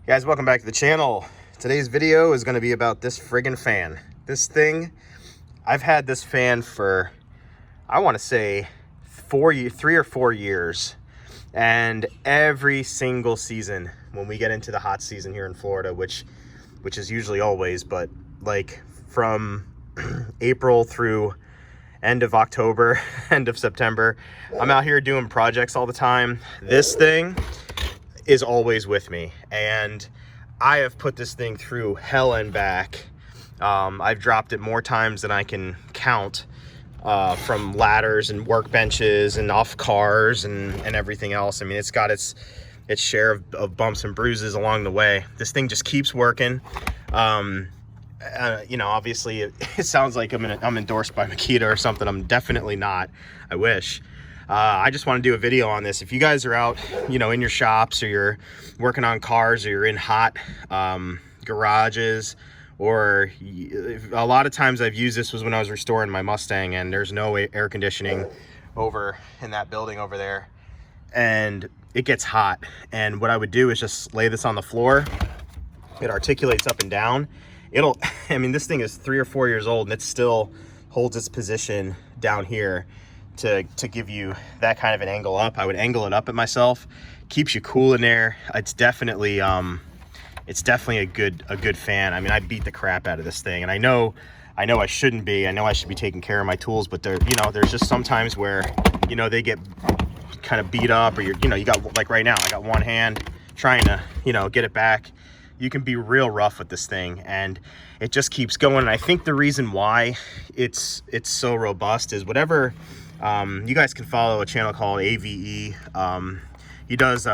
Guys, welcome back to the channel. Today's video is going to be about this friggin' fan. This thing, I've had this fan for, I want to say 3 or 4 years. And every single season, when we get into the hot season here in Florida, which is usually always, but like from April through end of October, end of September, I'm out here doing projects all the time. This thing is always with me, and I have put this thing through hell and back. I've dropped it more times than I can count, from ladders and workbenches and off cars and everything else. I mean, it's got its share of bumps and bruises along the way. This thing just keeps working. You know, obviously it sounds like I'm endorsed by Makita or something. I'm definitely not. I wish. I just want to do a video on this. If you guys are out, you know, in your shops, or you're working on cars, or you're in hot garages, or a lot of times I've used this was when I was restoring my Mustang, and there's no air conditioning over in that building over there, and it gets hot. And what I would do is just lay this on the floor. It articulates up and down. I mean, this thing is 3 or 4 years old, and it still holds its position down here to give you that kind of an angle up. I would angle it up at myself. Keeps you cool in there. It's definitely a good fan. I mean, I beat the crap out of this thing, and I know I shouldn't be. I know I should be taking care of my tools, but there's just sometimes where, you know, they get kind of beat up, or you got, like right now, I got one hand trying to, you know, get it back. You can be real rough with this thing, and it just keeps going. And I think the reason why it's so robust is whatever. You guys can follow a channel called AVE. He does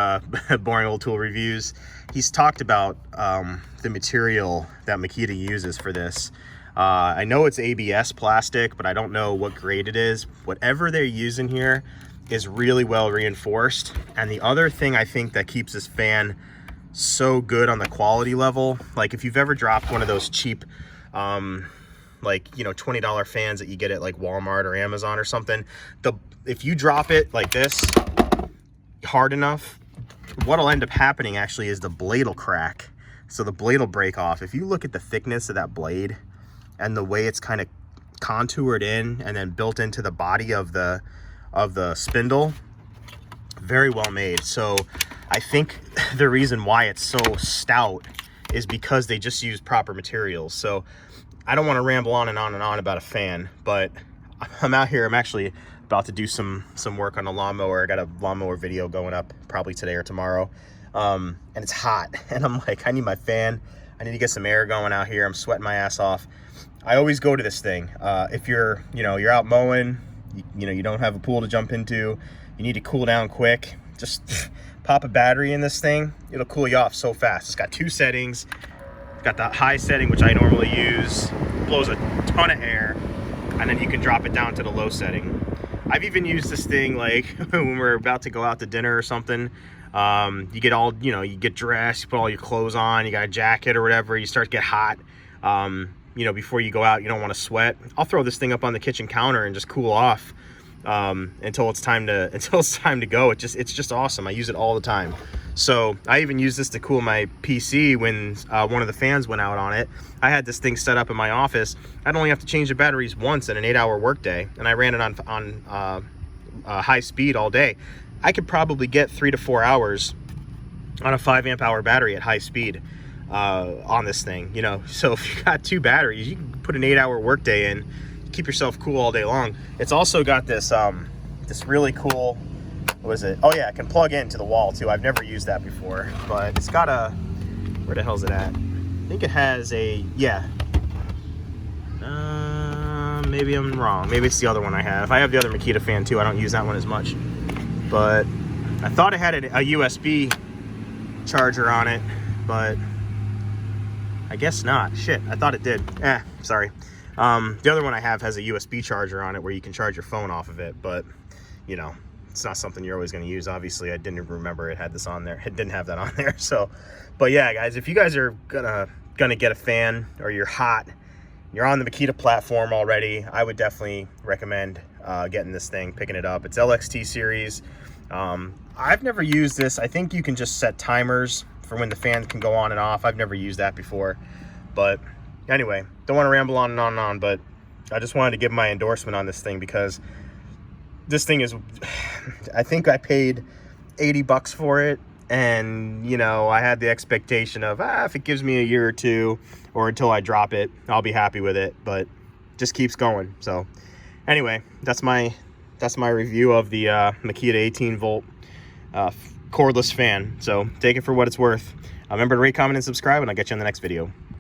boring old tool reviews. He's talked about the material that Makita uses for this. I know it's ABS plastic, but I don't know what grade it is. Whatever they're using here is really well reinforced. And the other thing I think that keeps this fan so good on the quality level, like if you've ever dropped one of those cheap like, you know, $20 fans that you get at like Walmart or Amazon or something, if you drop it like this hard enough, what'll end up happening actually is the blade will crack. So the blade will break off. If you look at the thickness of that blade and the way it's kind of contoured in and then built into the body of the spindle, very well made. So I think the reason why it's so stout is because they just use proper materials. So I don't want to ramble on and on and on about a fan, but I'm out here. I'm actually about to do some work on a lawnmower. I got a lawnmower video going up probably today or tomorrow. And it's hot, and I'm like, I need my fan. I need to get some air going out here. I'm sweating my ass off. I always go to this thing. If you're out mowing, you don't have a pool to jump into, you need to cool down quick, just pop a battery in this thing. It'll cool you off so fast. It's got 2 settings. It's got the high setting, which I normally use, blows a ton of air, and then you can drop it down to the low setting. I've even used this thing like when we're about to go out to dinner or something. You get all, you get dressed, you put all your clothes on, you got a jacket or whatever, you start to get hot. Before you go out, you don't want to sweat. I'll throw this thing up on the kitchen counter and just cool off until it's time to go. It's just awesome. I use it all the time. So I even use this to cool my PC when one of the fans went out on it. I had this thing set up in my office. I'd only have to change the batteries once in an 8-hour workday, and I ran it on high speed all day. I could probably get 3 to 4 hours on a 5 amp hour battery at high speed on this thing. So if you got 2 batteries, you can put an 8-hour workday in, keep yourself cool all day long. It's also got this this really cool, what is it? Oh yeah, it can plug into the wall too. I've never used that before, but it's got a, where the hell's it at? I think it has a, yeah. Maybe I'm wrong. Maybe it's the other one I have. I have the other Makita fan too. I don't use that one as much. But I thought it had a USB charger on it, but I guess not. Shit, I thought it did. Sorry. The other one I have has a USB charger on it where you can charge your phone off of it, but it's not something you're always going to use. Obviously, I didn't remember it had this on there. It didn't have that on there. So, but yeah, guys, if you guys are gonna get a fan, or you're hot, you're on the Makita platform already, I would definitely recommend getting this thing, picking it up. It's LXT series. I've never used this. I think you can just set timers for when the fan can go on and off. I've never used that before. But anyway, don't want to ramble on and on and on, but I just wanted to give my endorsement on this thing, because this thing is, I think I paid 80 bucks for it. And, you know, I had the expectation of, if it gives me a year or two or until I drop it, I'll be happy with it. But it just keeps going. So anyway, that's my review of the Makita 18V cordless fan. So take it for what it's worth. Remember to rate, comment, and subscribe, and I'll get you in the next video.